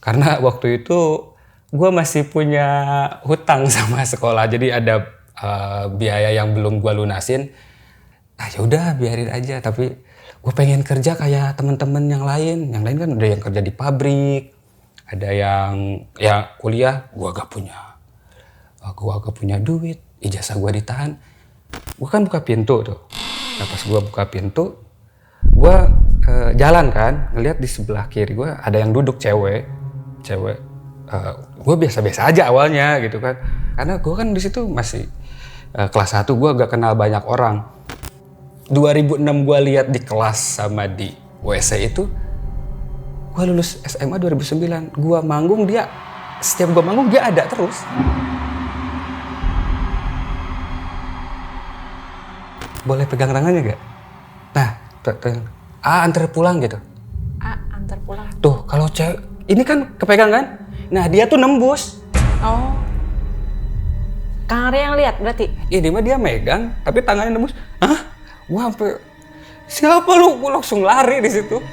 Karena waktu itu gue masih punya hutang sama sekolah, jadi ada biaya yang belum gue lunasin. Ah ya udah biarin aja, tapi gue pengen kerja kayak teman-teman yang lain. Yang lain kan ada yang kerja di pabrik, ada yang ya kuliah. Gue gak punya duit, ijazah gue ditahan. Gue kan buka pintu tuh. Nah pas gue buka pintu, gue jalan kan, ngeliat di sebelah kiri gue ada yang duduk cewek. Gue biasa-biasa aja awalnya gitu kan, karena gue kan di situ masih kelas 1, gue gak kenal banyak orang. 2006 gue lihat di kelas sama di WC itu, gue lulus SMA 2009. Gue manggung, setiap gue manggung dia ada terus. Boleh pegang tangannya gak? Nah, antar pulang gitu. Antar pulang. Tuh, kalau cewek ini kan kepegang kan? Nah, dia tuh nembus. Oh. Kang Arya yang lihat berarti? Ini mah dia megang, tapi tangannya nembus. Hah? Gua sampai siapa lu? Gua langsung lari di situ.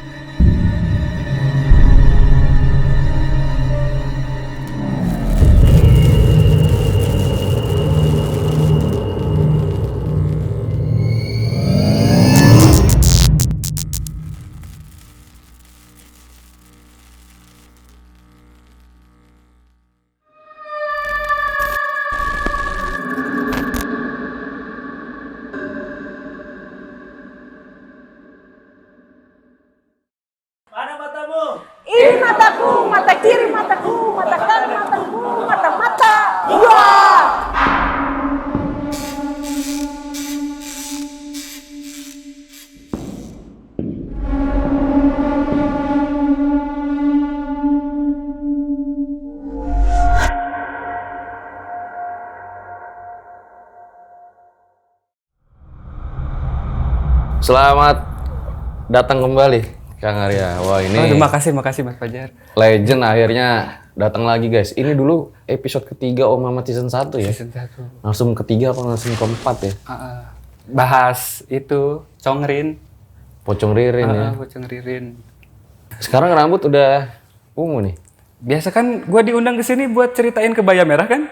Ini mataku, mata kiri mataku, mata kanan mataku, mata. Wah! Selamat datang kembali, Kang Arya. Wah ini Makasih Mas Fajar. legend akhirnya datang lagi guys. Ini dulu episode ketiga Om Mamat season 1 ya? Season 1. Langsung ketiga apa langsung keempat ya? Bahas itu, Congrin. Pocong Ririn ya? Pocong Ririn. Sekarang rambut udah ungu nih? Biasa kan gue diundang ke sini buat ceritain Kebaya Merah kan?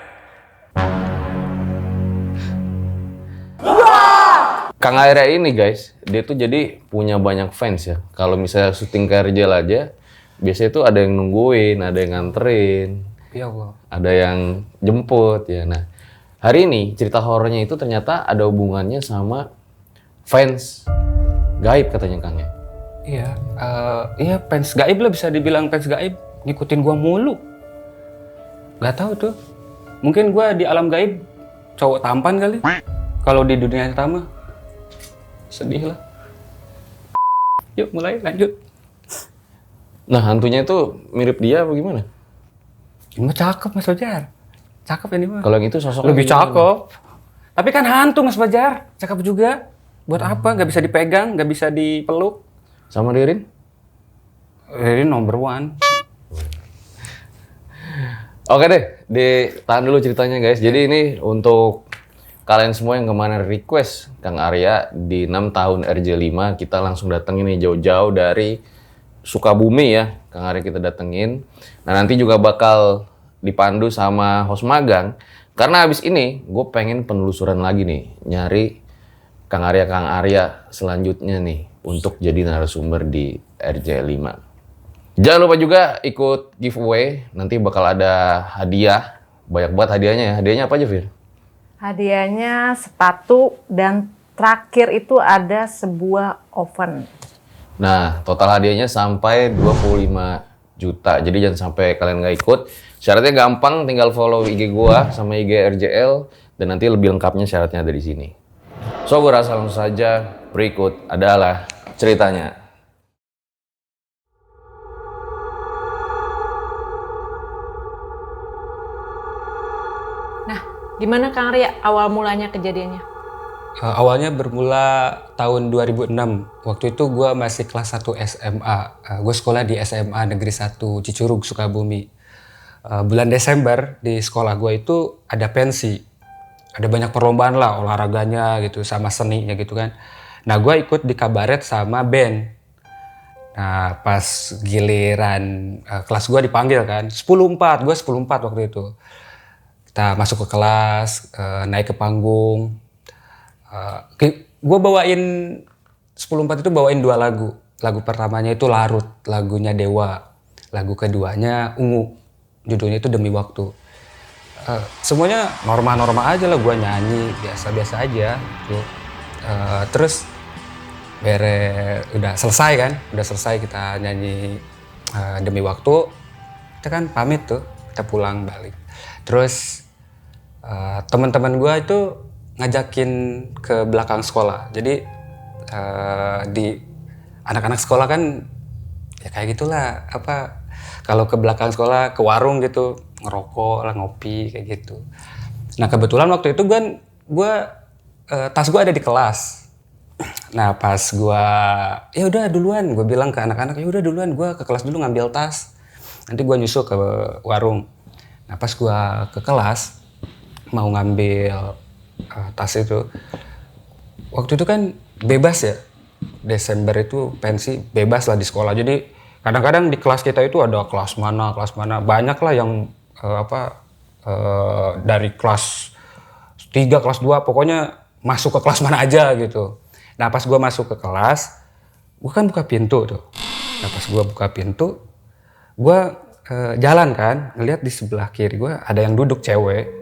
Kang Arya ini guys, dia tuh jadi punya banyak fans ya. Kalau misalnya syuting KRJ aja, biasanya tuh ada yang nungguin, ada yang nganterin, Ya Allah. ada yang jemput ya. Nah, hari ini cerita horornya itu ternyata ada hubungannya sama fans gaib katanya Kang ya. Iya fans gaib lah, bisa dibilang fans gaib. Ngikutin gua mulu. Gak tahu tuh. Mungkin gua di alam gaib cowok tampan kali. Kalau di dunia nyata mah sedih lah. Yuk mulai lanjut. Nah, hantunya itu mirip dia apa gimana? Ini mah cakep Mas Fajar. Cakep ini mah. Kalau yang itu sosoknya Lebih gimana? cakep. Tapi kan hantu Mas Fajar. Cakep juga. Buat apa? Gak bisa dipegang, gak bisa dipeluk. Sama Ririn? Ini number one. Oke deh, ditahan dulu ceritanya guys. Jadi ini untuk kalian semua yang kemana request Kang Arya di 6 tahun RJ5, kita langsung datengin nih jauh-jauh dari Sukabumi ya. Kang Arya kita datengin. Nah nanti juga bakal dipandu sama host magang. Karena abis ini gue pengen penelusuran lagi nih. Nyari Kang Arya selanjutnya nih. Untuk jadi narasumber di RJ5. Jangan lupa juga ikut giveaway. Nanti bakal ada hadiah. Banyak banget hadiahnya ya. Hadiahnya apa aja Fir? Hadiahnya sepatu dan terakhir itu ada sebuah oven. Nah, total hadiahnya sampai 25 juta. Jadi jangan sampai kalian nggak ikut. Syaratnya gampang, tinggal follow IG gua sama IG RJL dan nanti lebih lengkapnya syaratnya ada di sini. So, gua rasa langsung saja berikut adalah ceritanya. Nah, gimana Kang Arya awal mulanya kejadiannya? Awalnya bermula tahun 2006. Waktu itu gue masih kelas 1 SMA. Gue sekolah di SMA Negeri 1 Cicurug, Sukabumi. Bulan Desember di sekolah gue itu ada pensi. Ada banyak perlombaan lah, olahraganya gitu, sama seninya gitu kan. Nah gue ikut di kabaret sama band. Nah, pas giliran kelas gue dipanggil kan, 10.4, gue 10.4 waktu itu. Kita masuk ke kelas, naik ke panggung. Gue bawain 10.4 itu bawain 2 lagu. Lagu pertamanya itu Larut, lagunya Dewa. Lagu keduanya Ungu, judulnya itu Demi Waktu. Semuanya normal-normal aja lah, gue nyanyi biasa-biasa aja. Gitu. Terus udah selesai kita nyanyi Demi Waktu, kita kan pamit tuh, kita pulang balik. Terus teman-teman gue itu ngajakin ke belakang sekolah. Jadi di anak-anak sekolah kan ya kayak gitulah, apa kalau ke belakang sekolah ke warung gitu ngerokok lah, ngopi kayak gitu. Nah kebetulan waktu itu gue tas gue ada di kelas. Nah pas gue ya udah duluan, gue bilang ke anak-anak ya udah duluan, gue ke kelas dulu ngambil tas, nanti gue nyusul ke warung. Nah pas gue ke kelas mau ngambil tas itu, waktu itu kan bebas ya, Desember itu pensi bebas lah di sekolah. Jadi kadang-kadang di kelas kita itu ada kelas mana banyak lah yang dari kelas 3, kelas 2 pokoknya masuk ke kelas mana aja gitu. Nah pas gue masuk ke kelas, gue kan buka pintu tuh. Nah pas gue buka pintu, gue jalan kan, ngeliat di sebelah kiri gue ada yang duduk cewek.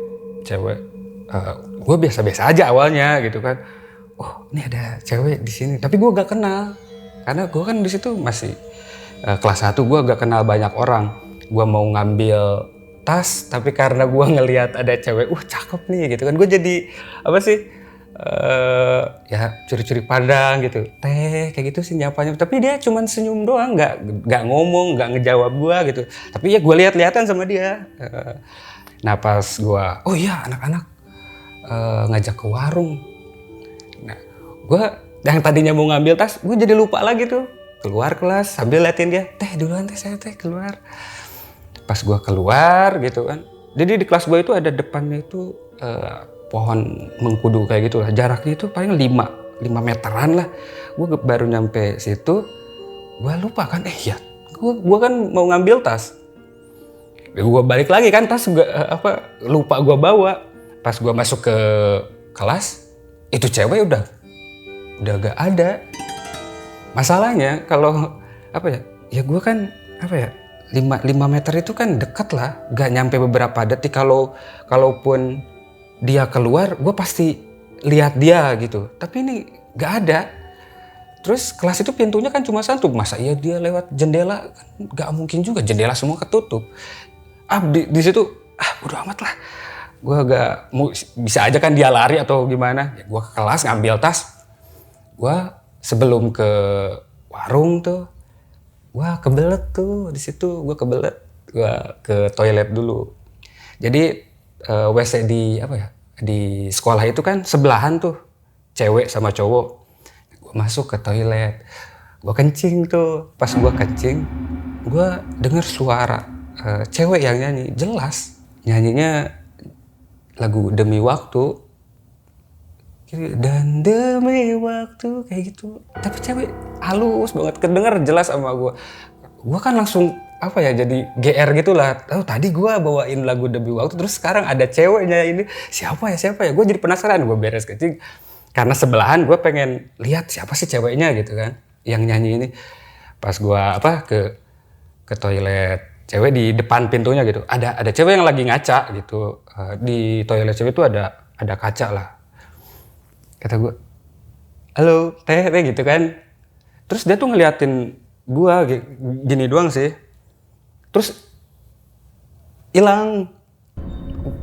Gue biasa-biasa aja awalnya gitu kan. Oh ini ada cewek di sini, tapi gue gak kenal. Karena gue kan di situ masih kelas 1, gue gak kenal banyak orang. Gue mau ngambil tas, tapi karena gue ngeliat ada cewek, cakep nih gitu kan. Gue jadi apa sih? Ya curi-curi pandang gitu, teh kayak gitu sih nyapanya, tapi dia cuman senyum doang, nggak ngomong, nggak ngejawab gua gitu. Tapi ya gue lihat-lihatan sama dia. Nah pas gua, oh iya anak-anak ngajak ke warung. Nah gua yang tadinya mau ngambil tas, gue jadi lupa lagi tuh, keluar kelas sambil liatin dia, teh duluan teh, saya teh keluar. Pas gua keluar gitu kan, jadi di kelas gua itu ada depannya itu pohon mengkudu kayak gitu lah, jaraknya itu paling 5 meteran lah. Gue baru nyampe situ, gue lupa kan, ya gue kan mau ngambil tas, gue balik lagi kan, tas lupa gue bawa. Pas gue masuk ke kelas, itu cewek udah gak ada. Masalahnya kalau ya gue kan 5 meter itu kan dekat lah, gak nyampe beberapa detik. Kalaupun dia keluar, gue pasti lihat dia gitu. Tapi ini gak ada. Terus kelas itu pintunya kan cuma 1. Masa iya dia lewat jendela? Kan gak mungkin juga, jendela semua ketutup. Di situ, bodo amat lah. Gue bisa aja kan dia lari atau gimana. Ya, gue ke kelas ngambil tas. Gue sebelum ke warung tuh, gue kebelet tuh di situ. Gue kebelet, gue ke toilet dulu. Jadi WC di sekolah itu kan sebelahan tuh, cewek sama cowok. Gue masuk ke toilet, gue kencing tuh. Pas gue kencing, gue denger suara cewek yang nyanyi, jelas nyanyinya lagu Demi Waktu. Dan demi waktu kayak gitu. Tapi cewek halus banget, kedenger jelas sama gue. Gue kan langsung jadi GR gitu lah. Oh tadi gue bawain lagu Demi Waktu, terus sekarang ada ceweknya ini. Siapa ya? Gue jadi penasaran, gue beres kencing. Karena sebelahan gue pengen lihat siapa sih ceweknya gitu kan, yang nyanyi ini. Pas gue ke toilet, cewek di depan pintunya gitu. Ada cewek yang lagi ngaca gitu. Di toilet cewek itu ada kaca lah. Kata gue, halo teh gitu kan. Terus dia tuh ngeliatin gue gini doang sih. Terus hilang.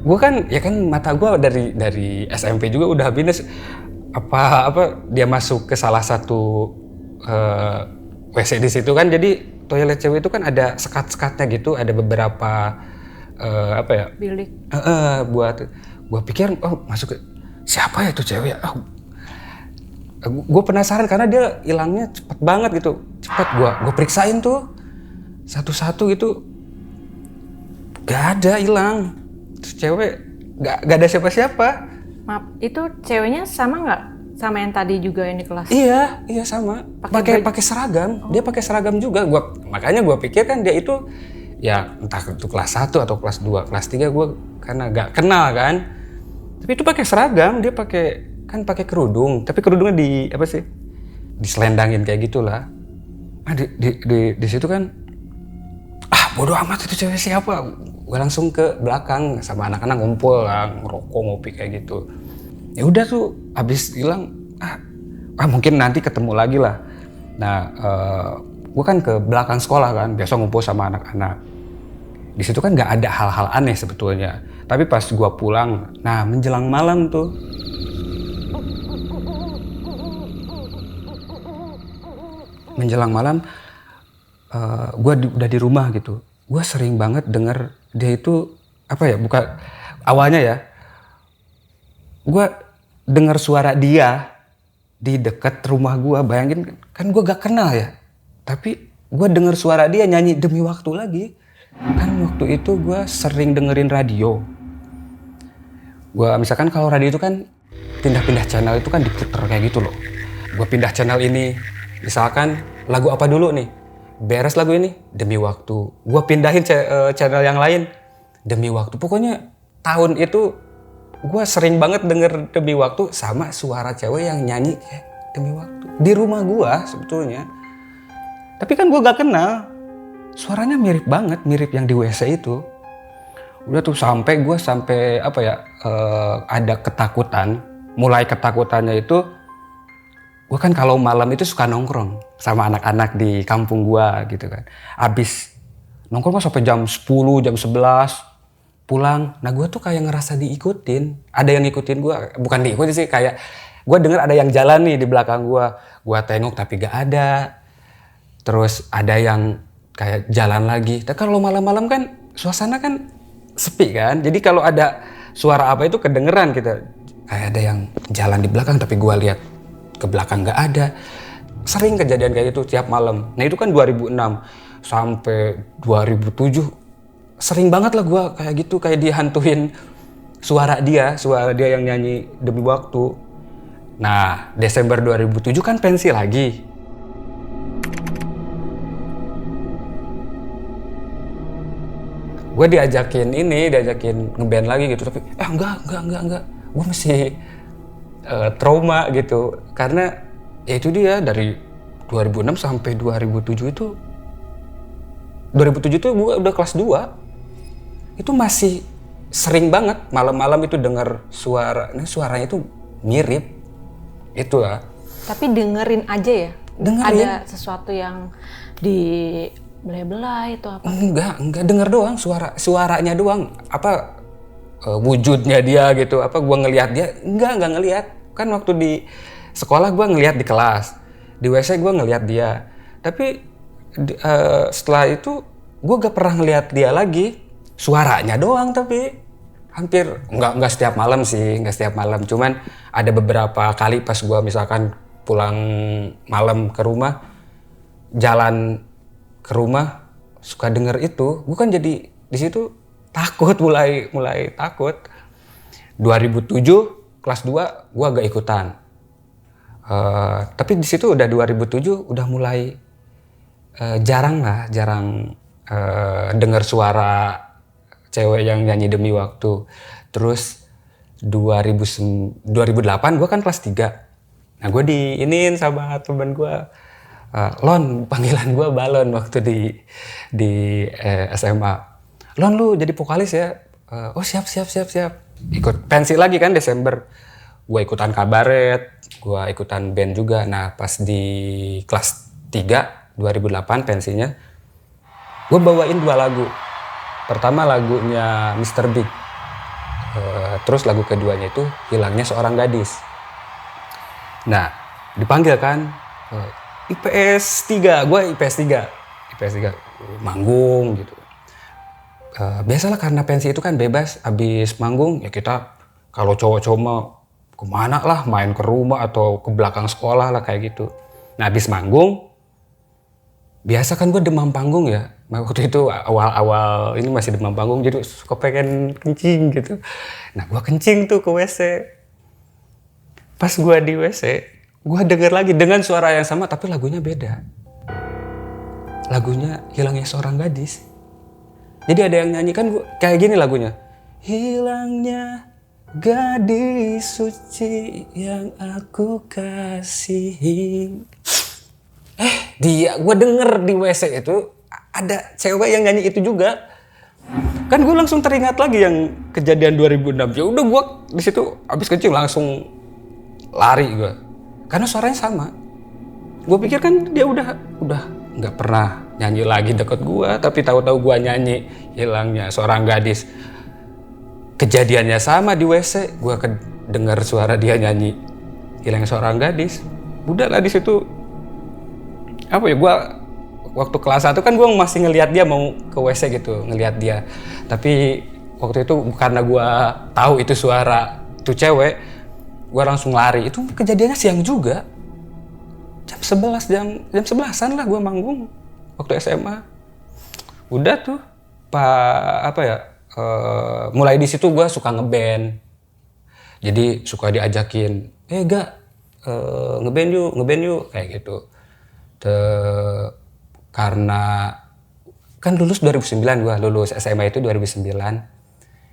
Gue kan mata gue dari SMP juga udah minus. Dia masuk ke salah satu WC di situ kan. Jadi toilet cewek itu kan ada sekat-sekatnya gitu, ada beberapa bilik. Buat gue pikir masuk ke siapa ya itu cewek. Gue penasaran karena dia hilangnya cepet banget gitu. Cepet gue periksain tuh satu-satu gitu, gak ada, hilang. Terus cewek gak ada siapa-siapa. Maaf, itu ceweknya sama nggak Sama yang tadi juga yang di kelas. Iya sama. Pakai seragam. Dia pakai seragam juga. Makanya gua pikir kan dia itu ya entah itu kelas 1 atau kelas 2, kelas 3 gua karena gak kenal kan. Tapi itu pakai seragam, dia pakai kerudung, tapi kerudungnya diselendangin kayak gitulah. Nah, di situ kan bodoh amat itu cewek siapa. Gue langsung ke belakang sama anak-anak ngumpul lah, ngerokok, ngopi kayak gitu. Ya udah tuh abis hilang mungkin nanti ketemu lagi lah. Nah gue kan ke belakang sekolah kan, biasa ngumpul sama anak-anak. Di situ kan nggak ada hal-hal aneh sebetulnya. Tapi pas gue pulang, nah menjelang malam tuh, gue udah di rumah gitu. Gue sering banget denger dia itu awalnya ya. Gue dengar suara dia di dekat rumah gue. Bayangin kan gue gak kenal ya, tapi gue dengar suara dia nyanyi Demi Waktu lagi. Kan waktu itu gue sering dengerin radio. Gue misalkan kalau radio itu kan pindah-pindah channel itu kan diputer kayak gitu loh. Gue pindah channel ini, misalkan lagu apa dulu nih, beres lagu ini Demi Waktu, gue pindahin channel yang lain Demi Waktu. Pokoknya tahun itu gue sering banget denger Demi Waktu sama suara cewek yang nyanyi kayak Demi Waktu di rumah gue sebetulnya. Tapi kan gue gak kenal, suaranya mirip banget, mirip yang di WC itu. Udah tuh sampai ada ketakutan. Mulai ketakutannya itu, gue kan kalau malam itu suka nongkrong sama anak-anak di kampung gue gitu kan. Abis nongkrong sampai jam 10, jam 11 pulang. Nah gue tuh kayak ngerasa diikutin. Ada yang ngikutin gue, bukan diikutin sih, kayak gue denger ada yang jalan nih di belakang gue. Gue tengok tapi gak ada. Terus ada yang kayak jalan lagi. Tapi kalau malam-malam kan suasana kan sepi kan. Jadi kalau ada suara apa itu kedengeran kita. Kayak ada yang jalan di belakang tapi gue lihat ke belakang gak ada. Sering kejadian kayak gitu tiap malam. Nah itu kan 2006 sampai 2007 sering banget lah gue kayak gitu, kayak dihantuin suara dia yang nyanyi Demi Waktu. Nah Desember 2007 kan pensi lagi. Gue diajakin ngeband lagi gitu, tapi enggak. Gue masih trauma gitu, karena ya itu dia dari 2006 sampai 2007 itu gue udah kelas 2. Itu masih sering banget malam-malam itu dengar suaranya itu mirip. Itulah. Tapi dengerin aja ya? Dengerin. Ada sesuatu yang di belai-belai itu apa? Enggak denger doang, suaranya doang. Wujudnya dia gitu, gua ngelihat dia, enggak ngelihat. Kan waktu di sekolah gua ngelihat di kelas, di WC gua ngelihat dia. Tapi setelah itu gua gak pernah ngelihat dia lagi. Suaranya doang, tapi hampir enggak setiap malam sih, enggak setiap malam. Cuman ada beberapa kali pas gua misalkan pulang malam ke rumah, jalan ke rumah suka denger itu, gue kan jadi di situ takut, mulai takut. 2007 kelas 2 gue agak ikutan, tapi di situ udah 2007 udah mulai jarang denger suara cewek yang nyanyi Demi Waktu. Terus 2008 gue kan kelas 3. Nah gue diinin sama temen gue, Lon, panggilan gue Balon waktu di SMA. Lon, lu jadi vokalis ya? Oh siap. Ikut pensi lagi kan Desember. Gue ikutan kabaret, gue ikutan band juga. Nah pas di kelas 3 2008 pensinya, gue bawain 2 lagu. Pertama lagunya Mr. Big, terus lagu keduanya itu Hilangnya Seorang Gadis. Nah dipanggil kan, IPS 3, gue IPS 3 manggung gitu. Biasalah karena pensi itu kan bebas, abis manggung ya kita kalau cowok-cowok mau kemana lah, main ke rumah atau ke belakang sekolah lah kayak gitu. Nah abis manggung, biasa kan gue demam panggung ya. Waktu itu awal-awal ini masih demam panggung, jadi suka pengen kencing gitu. Nah gue kencing tuh ke WC. Pas gue di WC, gue denger lagi dengan suara yang sama tapi lagunya beda. Lagunya Hilangnya Seorang Gadis. Jadi ada yang nyanyi kan kayak gini lagunya. Hilangnya gadis suci yang aku kasihi. Gue denger di WC itu ada cewek yang nyanyi itu juga. Kan gue langsung teringat lagi yang kejadian 2006. Ya udah gue di situ abis kencing langsung lari gue. Karena suaranya sama. Gue pikir kan dia udah nggak pernah nyanyi lagi deket gue, tapi tahu-tahu gue nyanyi Hilangnya Seorang Gadis. Kejadiannya sama di WC, gue dengar suara dia nyanyi Hilangnya Seorang Gadis. Udah lah di situ. Apa ya, gue waktu kelas 1 kan gue masih ngelihat dia mau ke WC gitu, ngelihat dia. Tapi waktu itu karena gue tahu itu suara tuh cewek, gue langsung lari. Itu kejadiannya siang juga. Jam 11-an lah gue manggung waktu SMA. Udah tuh mulai di situ gue suka ngeband. Jadi suka diajakin, ngeband yuk kayak gitu. Karena kan lulus 2009, gue lulus SMA itu 2009.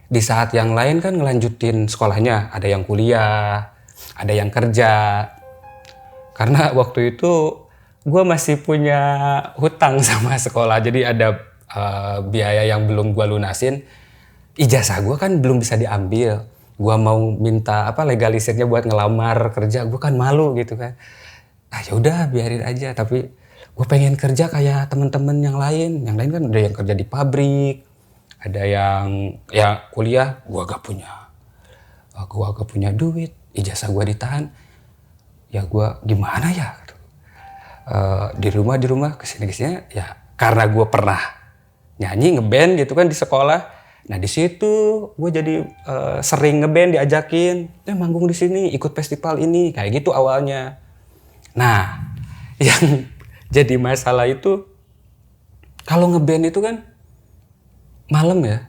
Di saat yang lain kan ngelanjutin sekolahnya, ada yang kuliah, ada yang kerja. Karena waktu itu gue masih punya hutang sama sekolah, jadi ada biaya yang belum gue lunasin. Ijazah gue kan belum bisa diambil. Gue mau minta legalisirnya buat ngelamar kerja, gue kan malu gitu kan. Ya udah biarin aja, tapi gue pengen kerja kayak teman-teman yang lain. Yang lain kan ada yang kerja di pabrik, ada yang ya kuliah. Gue gak punya duit, ijazah gue ditahan. Ya gue gimana ya? Di rumah kesini ya karena gue pernah nyanyi ngeband gitu kan di sekolah. Nah di situ gue jadi sering ngeband, diajakin, manggung di sini, ikut festival ini, kayak gitu awalnya. Nah yang jadi masalah itu kalau ngeband itu kan malam ya.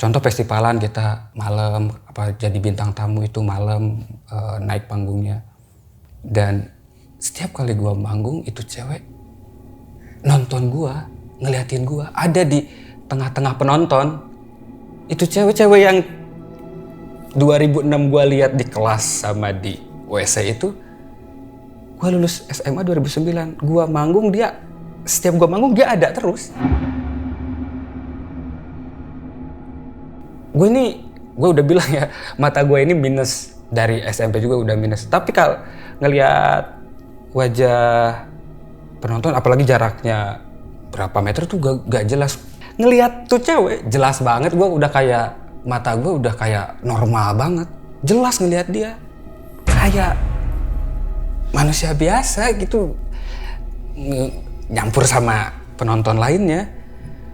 Contoh festivalan kita malam, jadi bintang tamu itu malam naik panggungnya. Dan setiap kali gua manggung itu cewek nonton gua, ngeliatin gua, ada di tengah-tengah penonton. Itu cewek-cewek yang 2006 gua lihat di kelas sama di WC itu. Gua lulus SMA 2009, gua manggung setiap gua manggung dia ada terus. Gue udah bilang ya, mata gue ini minus dari SMP juga udah minus. Tapi kalau ngelihat wajah penonton, apalagi jaraknya berapa meter tuh gak jelas. Ngelihat tuh cewek jelas banget, mata gue udah kayak normal banget. Jelas ngelihat dia kayak manusia biasa gitu, nyampur sama penonton lainnya.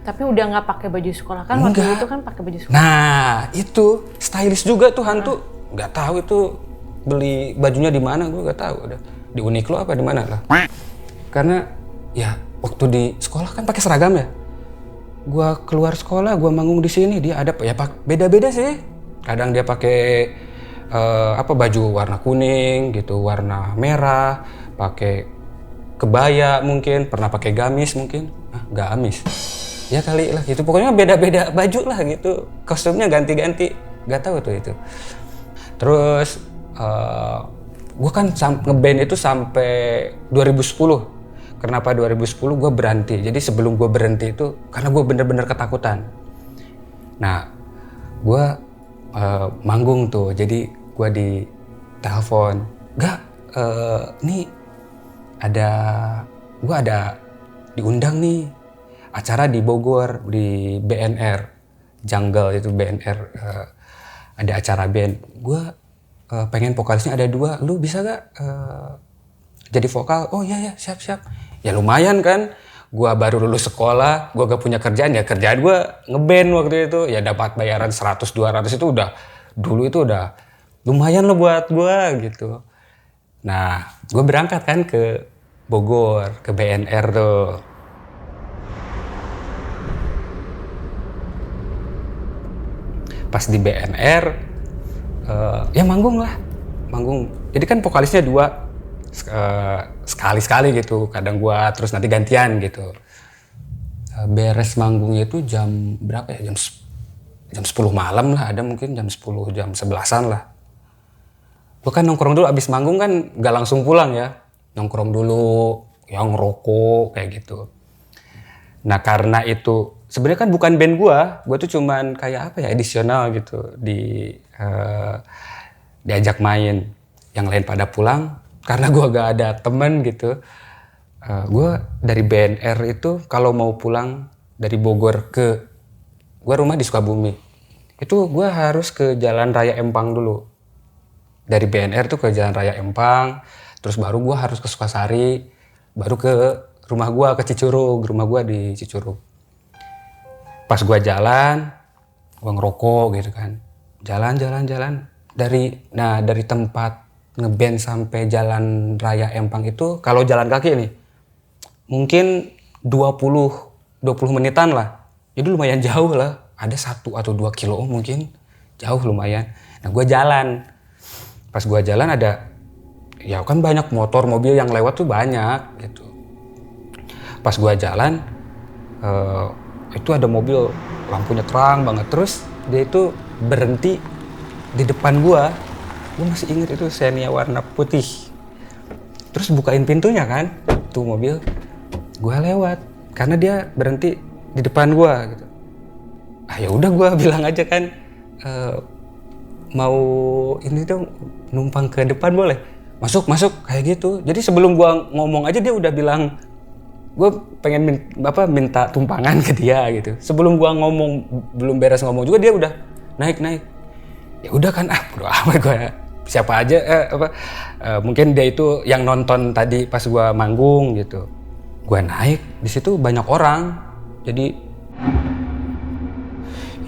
Tapi udah nggak pakai baju sekolah kan? Waktu itu kan pakai baju sekolah. Nah itu stylish juga tuh hantu. Nggak tahu itu beli bajunya di mana, gue nggak tahu. Udah di Uniqlo apa di mana lah. Karena ya waktu di sekolah kan pakai seragam ya. Gue keluar sekolah, gue manggung di sini, dia ada ya beda-beda sih. Kadang dia pakai baju warna kuning gitu, warna merah, pakai kebaya mungkin, pernah pakai gamis mungkin, gamis. Ya kali lah gitu, pokoknya beda-beda baju lah gitu, kostumnya ganti-ganti, nggak tahu tuh itu. Terus gue kan ngeband itu sampai 2010. Kenapa 2010 gue berhenti? Jadi sebelum gue berhenti itu karena gue bener-bener ketakutan. Nah gue manggung tuh, jadi gue ditelepon, nih gue ada diundang nih acara di Bogor, di BNR Jungle itu BNR, ada acara band. Gue pengen vokalisnya ada 2, lu bisa gak jadi vokal? Oh iya siap. Ya lumayan kan, gue baru lulus sekolah, gue gak punya kerjaan, ya kerjaan gue ngeband waktu itu, ya dapat bayaran 100-200 itu dulu itu udah lumayan loh buat gue gitu. Nah gue berangkat kan ke Bogor, ke BNR tuh. Pas di BNR, ya manggung lah, manggung. Jadi kan vokalisnya 2, sekali-sekali gitu. Kadang gua terus nanti gantian gitu. Beres manggungnya itu jam berapa ya? Jam 10 malam lah, ada mungkin jam 10, jam 11-an lah. Gua kan nongkrong dulu, abis manggung kan gak langsung pulang ya. Nongkrong dulu, yang ngerokok kayak gitu. Nah karena itu sebenarnya kan bukan band gua tuh cuman kayak apa ya, edisional gitu, diajak main. Yang lain pada pulang karena gua gak ada temen gitu. Gua dari BNR itu kalau mau pulang dari Bogor gua rumah di Sukabumi. Itu gua harus ke Jalan Raya Empang dulu. Dari BNR tuh ke Jalan Raya Empang, terus baru gua harus ke Sukasari, baru ke rumah gua ke Cicurug, rumah gua di Cicurug. Pas gua jalan, gua ngerokok gitu kan. Jalan. Dari tempat ngeband sampai Jalan Raya Empang itu kalau jalan kaki nih mungkin 20 menitan lah. Jadi lumayan jauh lah. Ada 1 atau 2 kilo mungkin. Jauh lumayan. Nah gua jalan. Pas gua jalan ada, ya kan banyak motor, mobil yang lewat tuh banyak gitu. Pas gua jalan, itu ada mobil lampunya terang banget. Terus dia itu berhenti di depan gua. Gua masih inget itu Xenia warna putih. Terus bukain pintunya kan, tuh mobil. Gua lewat karena dia berhenti di depan gua gitu. Ah ya udah gua bilang aja kan, mau ini dong numpang ke depan boleh? Masuk kayak gitu. Jadi sebelum gua ngomong aja dia udah bilang, gue pengen minta tumpangan ke dia gitu. Sebelum gua ngomong, belum beres ngomong juga dia udah naik. Ya udah kan, bodo amat gua. Siapa aja mungkin dia itu yang nonton tadi pas gua manggung gitu. Gua naik, di situ banyak orang. Jadi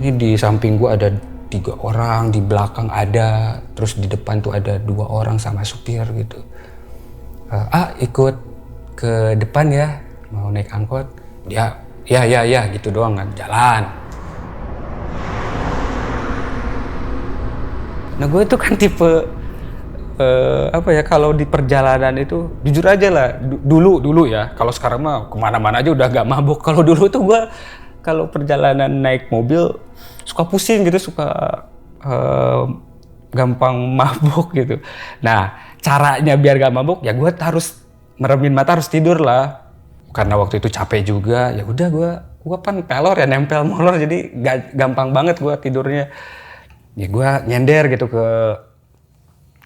ini di samping gua ada 3 orang, di belakang ada, terus di depan tuh ada 2 orang sama supir gitu. Ikut ke depan ya, mau naik angkot. Dia ya gitu doang kan, jalan. Nah gue tuh kan tipe kalau di perjalanan itu jujur aja lah, dulu ya. Kalau sekarang mah kemana-mana aja udah gak mabuk. Kalau dulu tuh gue kalau perjalanan naik mobil suka pusing gitu, suka gampang mabuk gitu. Nah caranya biar gak mabuk ya gue harus meremin mata, harus tidur lah. Karena waktu itu capek juga, ya udah gue kan pelor ya, nempel molor, jadi gampang banget gue tidurnya. Ya gue nyender gitu ke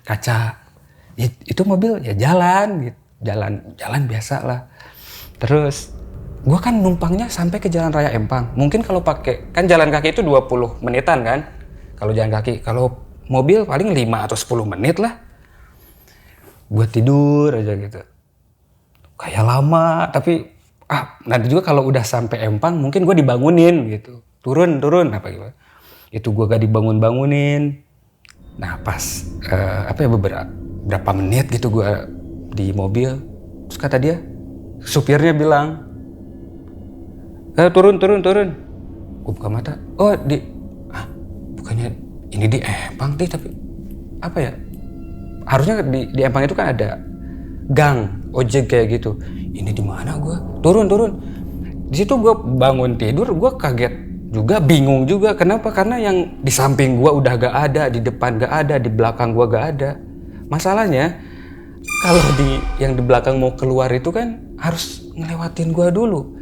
kaca, itu mobil ya jalan gitu, jalan biasa lah. Terus gue kan numpangnya sampai ke Jalan Raya Empang. Mungkin kalau pakai kan jalan kaki itu 20 menitan kan, kalau jalan kaki. Kalau mobil paling 5 atau 10 menit lah. Gue tidur aja gitu, kayak lama. Tapi nanti juga kalau udah sampai Empang mungkin gue dibangunin gitu, turun apa gitu. Itu gue gak dibangunin. Nah pas beberapa menit gitu gue di mobil, terus kata dia, supirnya bilang, turun. Gue buka mata, bukannya ini di Empang sih, tapi apa ya, harusnya di Empang itu kan ada gang ojek kayak gitu. Ini di mana gue? Turun. Di situ gue bangun tidur, gue kaget juga, bingung juga. Kenapa? Karena yang di samping gua udah gak ada, di depan gak ada, di belakang gua gak ada. Masalahnya kalau yang di belakang mau keluar itu kan harus ngelewatin gua dulu.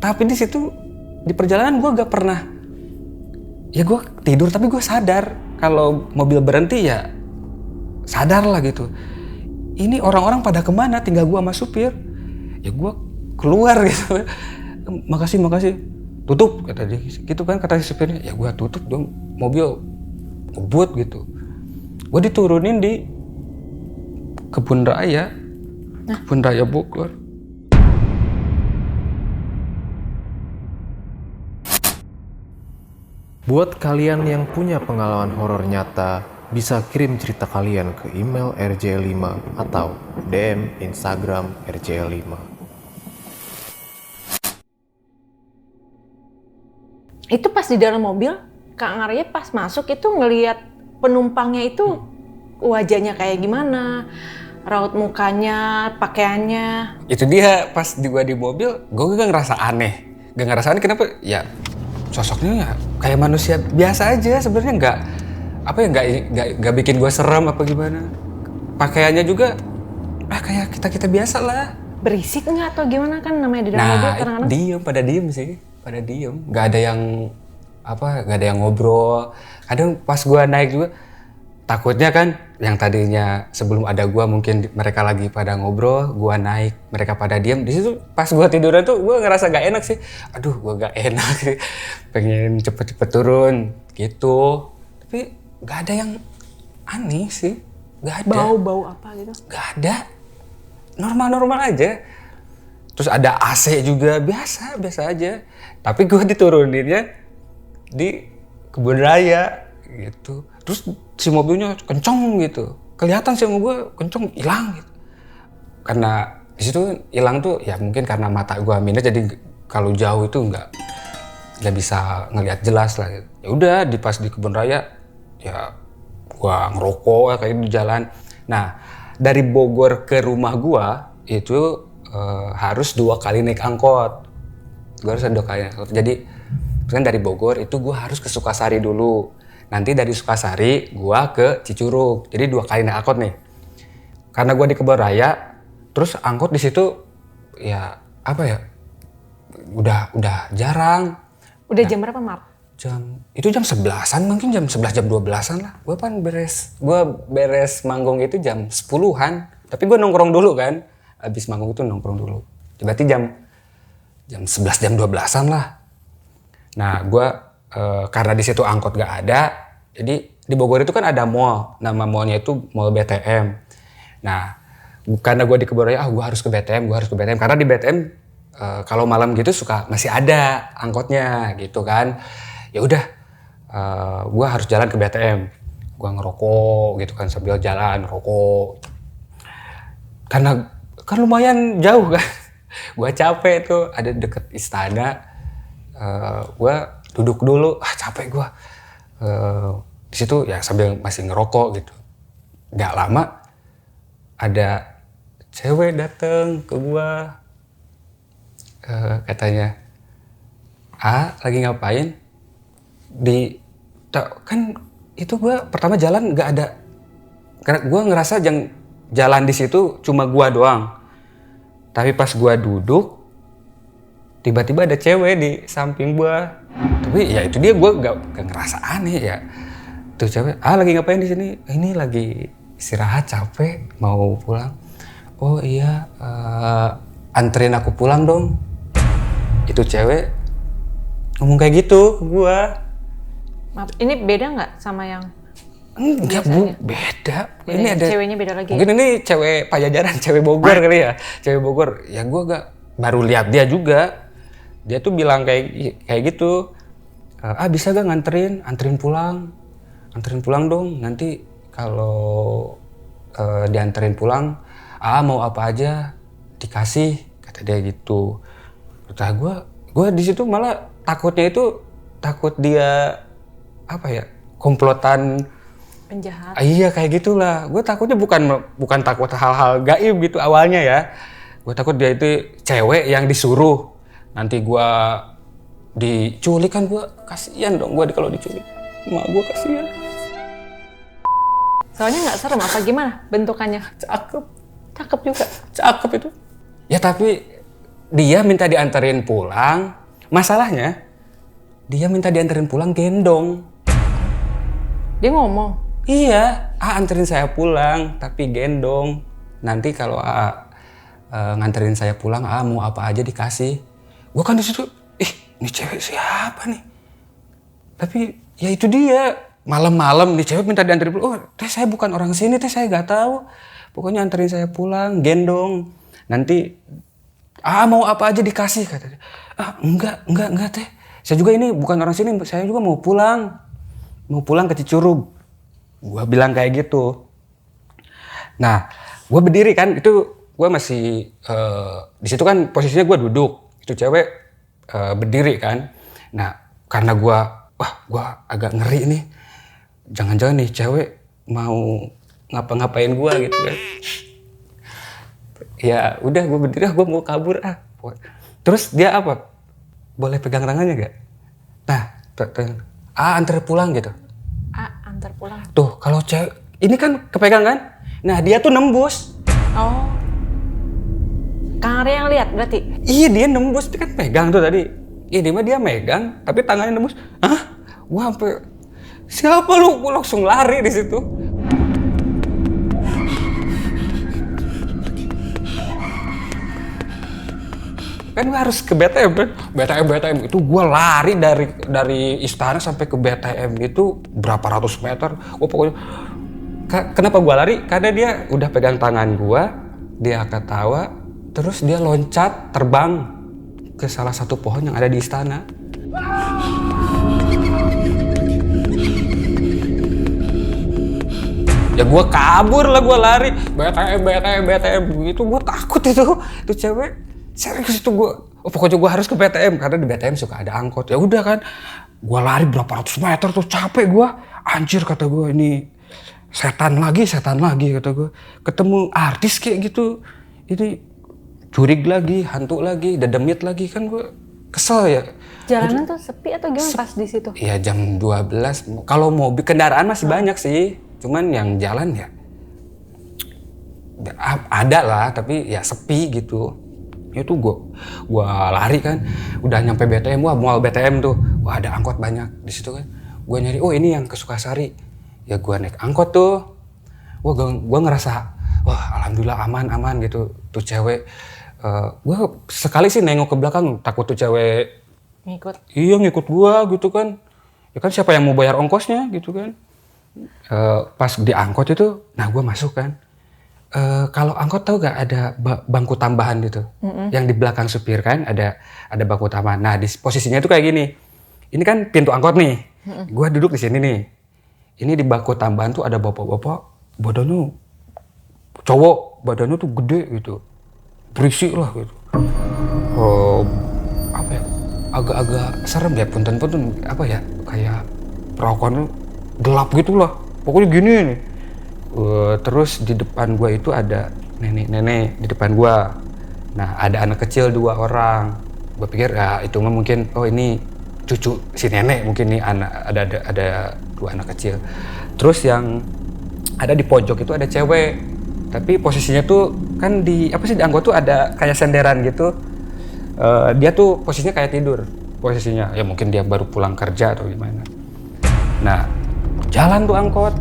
Tapi di situ di perjalanan gua gak pernah, ya gua tidur tapi gua sadar kalau mobil berhenti ya sadar lah gitu. Ini orang-orang pada kemana? Tinggal gua sama supir. Ya gua keluar gitu. Makasih. Tutup kata dia gitu kan, kata si supirnya. Ya gue tutup dong, mobil ngebut gitu. Gue diturunin di Kebun Raya Bogor. Buat kalian yang punya pengalaman horor nyata, bisa kirim cerita kalian ke email rj5 atau DM Instagram rj5. Itu pas di dalam mobil, Kak Arya pas masuk itu ngelihat penumpangnya itu wajahnya kayak gimana, raut mukanya, pakaiannya. Itu dia pas gua di mobil, gua gak ngerasa aneh. Gak ngerasa aneh kenapa? Ya sosoknya ya kayak manusia biasa aja sebenarnya, nggak bikin gua serem apa gimana. Pakaiannya juga kayak kita biasa lah. Berisik nggak atau gimana, kan namanya di dalam mobil kadang-kadang. pada diem sih, nggak ada yang nggak ada yang ngobrol. Kadang pas gua naik juga takutnya kan, yang tadinya sebelum ada gua mungkin mereka lagi pada ngobrol, gua naik mereka pada diem. Di situ pas gua tiduran tuh gua ngerasa gak enak sih. Aduh, gua gak enak sih. Pengen cepet-cepet turun gitu. Tapi gak ada yang aneh sih. Gak ada. Bau-bau apa gitu? Gak ada. Normal-normal aja. Terus ada AC juga, biasa aja. Tapi gua dituruninnya di kebun raya gitu. Terus si mobilnya kenceng gitu. Kelihatan sih sama gue kenceng, hilang gitu. Karena di situ hilang tuh ya mungkin karena mata gue minus, jadi kalau jauh itu nggak bisa ngelihat jelas lah gitu. Ya udah pas di kebun raya ya gue ngerokok kayak di jalan. Nah, dari Bogor ke rumah gue itu harus 2 kali naik angkot. Gue harus 2 kali naik angkot. Jadi kan dari Bogor itu gue harus ke Sukasari dulu. Nanti dari Sukasari gua ke Cicurug. Jadi 2 kali naik angkot nih. Karena gua di kebun raya, terus angkot di situ ya udah jarang. Udah jam berapa, maaf? Itu jam 11-an, mungkin jam 11 jam 12-an lah. Gua beres manggung itu jam 10-an. Tapi gua nongkrong dulu kan. Habis manggung itu nongkrong dulu. Berarti jam 11 jam 12-an lah. Nah, gua karena di situ angkot gak ada, jadi di Bogor itu kan ada mall, nama mallnya itu Mall BTM. Nah, karena gue di kebun raya, gue harus ke BTM, karena di BTM kalau malam gitu suka masih ada angkotnya gitu kan. Ya udah, gue harus jalan ke BTM, gue ngerokok gitu kan sambil jalan ngerokok. Karena kan lumayan jauh kan, gue capek tuh, ada deket istana, gue duduk dulu, capek gue. Di situ ya sambil masih ngerokok gitu. Gak lama ada cewek dateng ke gue, katanya, lagi ngapain? Kan itu gue pertama jalan gak ada, karena gue ngerasa jalan di situ cuma gue doang. Tapi pas gue duduk, tiba-tiba ada cewek di samping gue. Tapi ya itu dia, gue gak ngerasa aneh ya. Tuh cewek, lagi ngapain di sini? Ini lagi istirahat, capek, mau pulang. Oh iya, anterin aku pulang dong. Itu cewek ngomong kayak gitu ke gue. Maaf, ini beda nggak sama yang? Enggak bu, beda. Ini ada ceweknya beda lagi. Mungkin ini cewek Pajajaran, cewek Bogor kali ya. Cewek Bogor. Ya gue baru lihat dia juga. Dia tuh bilang kayak gitu. Bisa gak anterin pulang dong. Nanti kalau dianterin pulang, mau apa aja dikasih, kata dia gitu. Kata gue di situ malah takutnya itu takut dia komplotan penjahat. Iya kayak gitulah. Gue takutnya bukan takut hal-hal gaib gitu awalnya ya. Gue takut dia itu cewek yang disuruh. Nanti gue diculik, kan gue kasihan dong kalau diculik. Mak gue kasihan. Soalnya nggak serem apa gimana bentukannya? Cakep juga. Cakep itu. Ya tapi dia minta dianterin pulang. Masalahnya dia minta dianterin pulang gendong. Dia ngomong? Iya, anterin saya pulang tapi gendong. Nanti kalau nganterin saya pulang, mau apa aja dikasih. Gue kan di situ, ini cewek siapa nih? Tapi ya itu dia, malam-malam nih cewek minta dianterin pulang. Teh saya bukan orang sini, teh saya nggak tahu. Pokoknya anterin saya pulang, gendong. Nanti mau apa aja dikasih, katanya. Enggak teh. Saya juga ini bukan orang sini, saya juga mau pulang ke Cicurug. Gue bilang kayak gitu. Nah, gue berdiri kan, itu gue masih di situ kan posisinya gue duduk. Itu cewek berdiri kan. Nah, karena gue agak ngeri nih. jangan-jangan nih cewek mau ngapa-ngapain gue gitu kan. Ya udah gue berdiri, gue mau kabur Terus dia apa? Boleh pegang tangannya gak? Nah, antar pulang gitu. Antar pulang. Tuh kalau cewek, ini kan kepegang kan? Nah dia tuh nembus. Oh. Kang Arya yang lihat berarti? Iya dia nembus, dia kan pegang tuh tadi. Ini mah dia megang, tapi tangannya nembus. Hah? Gua sampai siapa lu? Gua langsung lari di situ. Kan gua harus ke BTM kan? BTM itu gua lari dari istana sampai ke BTM itu berapa ratus meter. Gua pokoknya kenapa gua lari? Karena dia udah pegang tangan gua, dia ketawa, terus dia loncat terbang ke salah satu pohon yang ada di istana. Ya gue kabur lah, gue lari. BTM gitu, gue takut itu cewek. Serius itu gue, pokoknya gue harus ke BTM karena di BTM suka ada angkot. Ya udah kan, gue lari berapa ratus meter tuh, capek gue. Anjir kata gue, ini setan lagi kata gue. Ketemu artis kayak gitu, ini curig lagi, hantu lagi, dedemit lagi, kan gue kesel ya. Jalanan tuh sepi atau gimana pas di situ? Iya jam 12. Kalau mobil kendaraan masih banyak sih, cuman yang jalan ya ada lah, tapi ya sepi gitu. Itu gua lari kan, udah nyampe BTM, wah mual BTM tuh, wah ada angkot banyak di situ kan. Gua nyari, oh ini yang ke Sukasari. Ya gua naik angkot tuh, wah gua ngerasa, wah alhamdulillah aman gitu. Tuh cewek, gua sekali sih nengok ke belakang, takut tuh cewek Ngikut? Iya ngikut gua gitu kan. Ya kan siapa yang mau bayar ongkosnya gitu kan. Pas di angkot itu, nah gua masuk kan. Kalau angkot tahu gak ada bangku tambahan gitu, yang di belakang supir kan ada bangku tambahan. Nah di posisinya itu kayak gini, ini kan pintu angkot nih, gue duduk di sini nih. Ini di bangku tambahan tuh ada bapak-bapak, badannya cowok, badannya tuh gede gitu, berisi lah gitu. Apa ya, agak-agak serem ya, punten apa ya, kayak perawakannya gelap gitulah, pokoknya gini nih. Terus di depan gua itu ada nenek di depan gua. Nah ada anak kecil 2 orang. Gua pikir ya itu mah mungkin ini cucu si nenek mungkin nih, anak ada 2 anak kecil. Terus yang ada di pojok itu ada cewek. Tapi posisinya tuh kan di angkot tuh ada kayak senderan gitu. Dia tuh posisinya kayak tidur posisinya. Ya mungkin dia baru pulang kerja atau gimana. Nah jalan tuh angkot.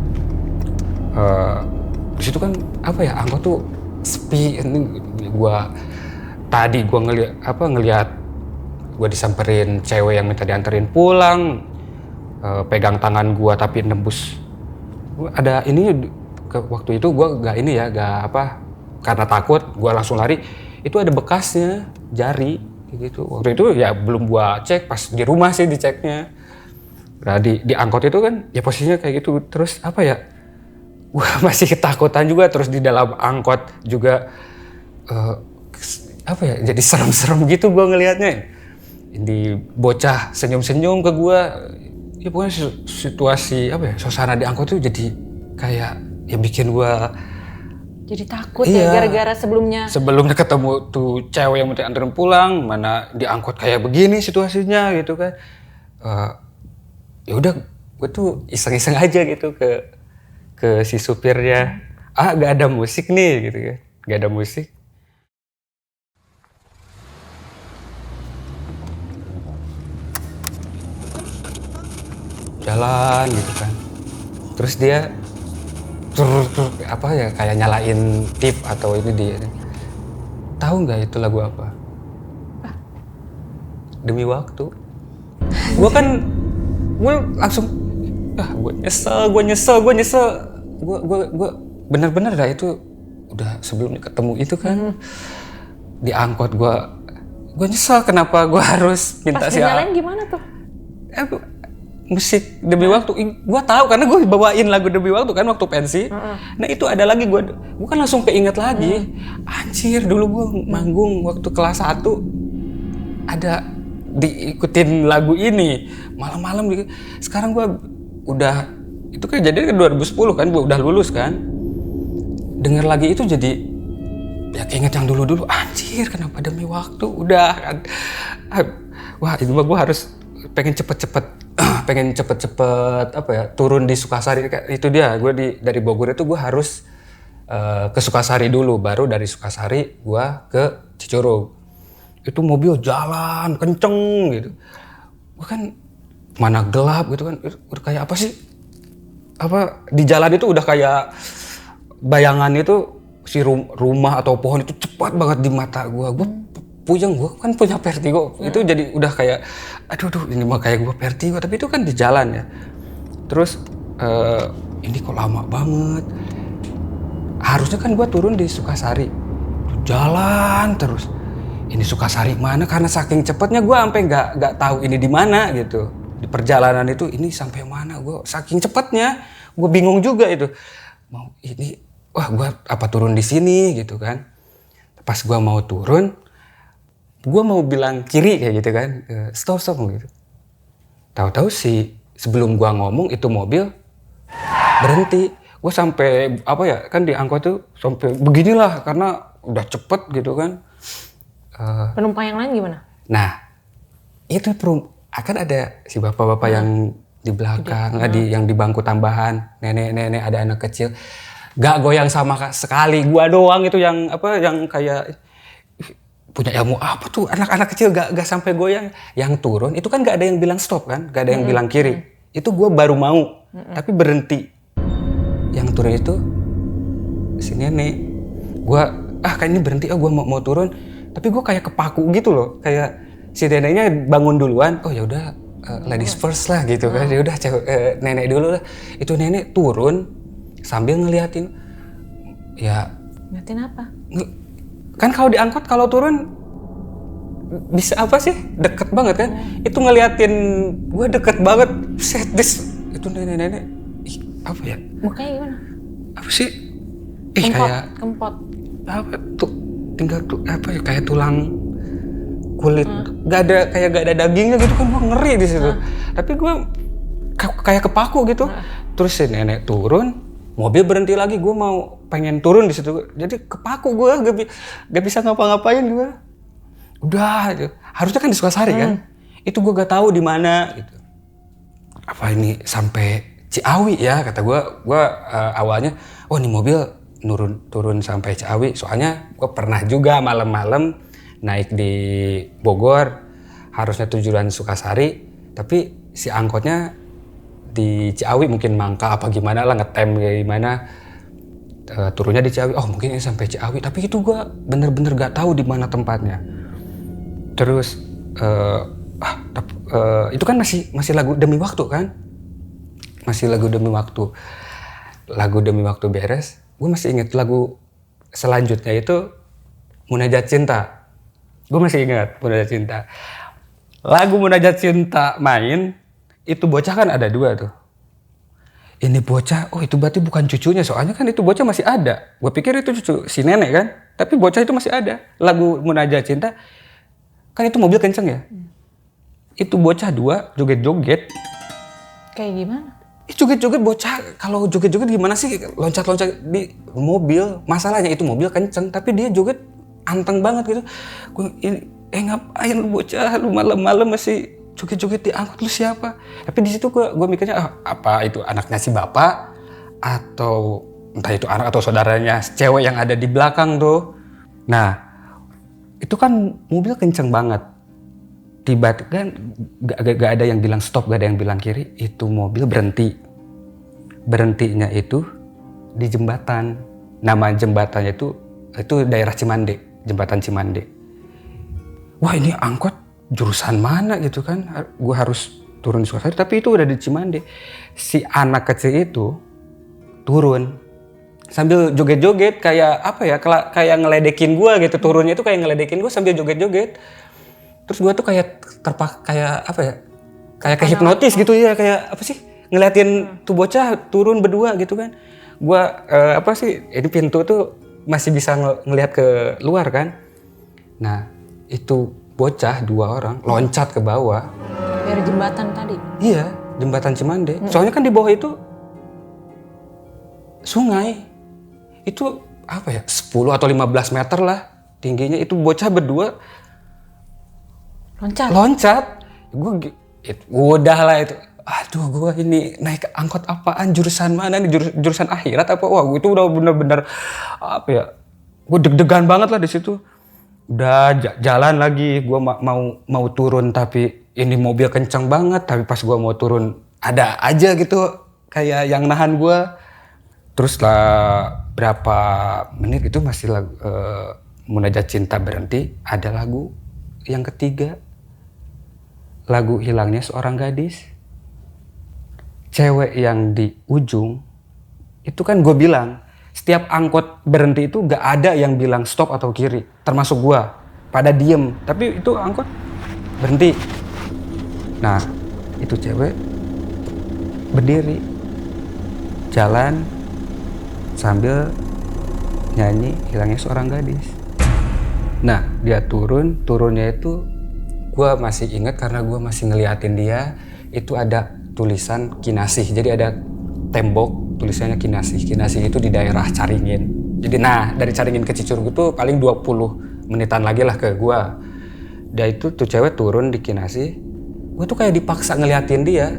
Di situ kan angkot tuh sepi. Ini gua ngelihat gua disamperin cewek yang minta dianterin pulang, pegang tangan gua tapi nembus. Ada ini waktu itu gua gak karena takut gua langsung lari. Itu ada bekasnya jari gitu. Waktu itu ya belum gua cek, pas di rumah sih diceknya. Nah di angkot itu kan ya posisinya kayak gitu. Terus gue masih ketakutan juga, terus di dalam angkot juga jadi serem-serem gitu gue ngelihatnya. Ini bocah senyum-senyum ke gue, ya pokoknya situasi suasana di angkot tuh jadi kayak ya bikin gue jadi takut ya, gara-gara sebelumnya ketemu tuh cewek yang minta anterin pulang, mana di angkot kayak begini situasinya gitu kan. Ya udah gue tuh iseng-iseng aja gitu ke si supirnya, gak ada musik nih gitu kan, gak ada musik. Jalan gitu kan, terus dia kayak nyalain tip atau ini dia. Tahu nggak itu lagu apa? Demi Waktu. Gue langsung gue nyesel. Gue bener-bener dah itu udah sebelumnya ketemu itu kan di angkot gue nyesel kenapa gue harus minta pas dinyalain gimana tuh? Musik Demi Waktu, gue tahu karena gue bawain lagu Demi Waktu kan waktu pensi. Nah itu ada lagi gue kan langsung keinget lagi. Anjir dulu gue manggung waktu kelas 1 ada diikutin lagu ini malam-malam. Sekarang gue udah Itu kejadian kan 2010 kan, gue udah lulus kan. Dengar lagi itu jadi ya keinget yang dulu-dulu, anjir kenapa demi waktu udah kan. Wah itu mah gue harus pengen cepet-cepet apa ya turun di Sukasari. Itu dia, gue dari Bogor itu gue harus ke Sukasari dulu, baru dari Sukasari gue ke Cicurug. Itu mobil jalan kenceng gitu, gue kan mana gelap gitu kan, udah kayak apa sih, apa di jalan itu udah kayak bayangan itu si rumah atau pohon itu cepat banget di mata gue puyeng, gue kan punya vertigo, itu jadi udah kayak aduh ini mah kayak gue vertigo, tapi itu kan di jalan ya. Terus ini kok lama banget, harusnya kan gue turun di Sukasari, jalan terus. Ini Sukasari mana, karena saking cepatnya gue sampai nggak tahu ini di mana gitu. Di perjalanan itu ini sampai mana, gue saking cepatnya gue bingung juga itu. Mau ini, wah gue apa turun di sini gitu kan. Pas gue mau turun, gue mau bilang kiri kayak gitu kan, stop gitu. Tahu-tahu sih sebelum gue ngomong itu mobil berhenti. Gue sampai apa ya kan di angkot tuh sampai beginilah karena udah cepet gitu kan. Penumpang yang lain gimana? Nah, itu akan ada si bapak-bapak yang di belakang, yang di bangku tambahan, nenek-nenek, ada anak kecil. Gak goyang sama sekali, gua doang itu yang apa, yang kayak punya ilmu apa tuh, anak-anak kecil gak sampai goyang. Yang turun itu kan gak ada yang bilang stop kan, gak ada yang bilang kiri. Itu gua baru mau, tapi berhenti. Yang turun itu si nenek. Gua kayaknya berhenti, gua mau turun. Tapi gue kayak kepaku gitu loh, kayak si neneknya bangun duluan, oh ya udah ladies first lah gitu kan, ya udah nenek dulu lah. Itu nenek turun sambil ngeliatin, ya. Ngeliatin apa? Kan kalau diangkut kalau turun bisa apa sih, deket banget kan? Itu ngeliatin gue deket banget, setis itu nenek-nenek, apa ya? Mukanya gimana? Apa sih? Kempot. Apa tuh? Tinggal tuh apa ya kayak tulang kulit, gak ada dagingnya gitu kan, gue ngeri di situ. Tapi gue kayak kepaku gitu. Terus si nenek turun, mobil berhenti lagi, gue mau pengen turun di situ, jadi kepaku gue, gak bisa ngapa-ngapain gue. Udah, harusnya kan di Sukasari kan, itu gue gak tahu di mana gitu. Apa ini sampai Ciawi ya kata gue awalnya, oh ini mobil turun sampai Ciawi, soalnya gue pernah juga malam-malam naik di Bogor, harusnya tujuan Sukasari, tapi si angkotnya di Ciawi, mungkin mangka apa gimana lah, ngetem gimana, turunnya di Ciawi, oh mungkin ini sampai Ciawi, tapi itu gue bener-bener gak tahu di mana tempatnya. Terus itu kan masih lagu demi waktu kan, masih lagu demi waktu beres. Gue masih ingat lagu selanjutnya itu Munajat Cinta. Gue masih ingat Munajat Cinta. Lagu Munajat Cinta main, itu bocah kan ada 2 tuh. Ini bocah, oh itu berarti bukan cucunya, soalnya kan itu bocah masih ada. Gue pikir itu cucu si nenek kan, tapi bocah itu masih ada. Lagu Munajat Cinta, kan itu mobil kenceng ya. Itu bocah 2 joget-joget. Kayak gimana? Joget-joget bocah, kalau joget-joget gimana sih, loncat-loncat di mobil. Masalahnya itu mobil kenceng, tapi dia joget anteng banget gitu. Gue ngapain lu bocah, lu malam-malam masih joget-joget di angkot, lu siapa? Tapi di situ gue mikirnya, apa itu anaknya si bapak, atau entah itu anak atau saudaranya cewek yang ada di belakang tuh. Nah, itu kan mobil kenceng banget. Tiba-tiba kan gak ada yang bilang stop, gak ada yang bilang kiri, itu mobil berhenti. Berhentinya itu di jembatan. Nama jembatannya itu daerah Cimande, jembatan Cimande. Wah ini angkot jurusan mana gitu kan, gue harus turun di Sukasari, tapi itu udah di Cimande. Si anak kecil itu turun sambil joget-joget kayak apa ya, kayak ngeledekin gue gitu, turunnya itu kayak ngeledekin gue sambil joget-joget. Terus gue tuh kayak kayak apa ya, kayak kehipnotis gitu ya, kayak apa sih, ngeliatin tuh bocah turun berdua gitu kan. Gue apa sih, ini pintu tuh masih bisa ngelihat ke luar kan. Nah itu bocah 2 orang loncat ke bawah dari jembatan tadi? Iya, jembatan Cimande. Soalnya kan di bawah itu sungai. Itu apa ya, 10 atau 15 meter lah tingginya. Itu bocah berdua loncat. Gue udah lah itu. Aduh, gue ini naik angkot apaan, jurusan mana nih, jurusan akhirat apa? Wah, itu udah bener-bener apa ya? Gue deg-degan banget lah di situ. Udah jalan lagi, gue mau turun tapi ini mobil kenceng banget. Tapi pas gue mau turun ada aja gitu kayak yang nahan gue. Terus lah berapa menit itu masih lagu Munajat Cinta berhenti, ada lagu yang ketiga. Lagu Hilangnya Seorang Gadis. Cewek yang di ujung, itu kan gue bilang, setiap angkot berhenti itu gak ada yang bilang stop atau kiri, termasuk gue. Pada diem, tapi itu angkot berhenti. Nah, itu cewek berdiri, jalan sambil nyanyi Hilangnya Seorang Gadis. Nah, dia turunnya itu gue masih ingat karena gue masih ngeliatin dia. Itu ada tulisan Kinasih, jadi ada tembok tulisannya Kinasih. Kinasih itu di daerah Caringin. Jadi dari Caringin ke Cicurug itu paling 20 menitan lagi lah ke gue. Dia itu tuh cewek turun di Kinasih, gue tuh kayak dipaksa ngeliatin dia.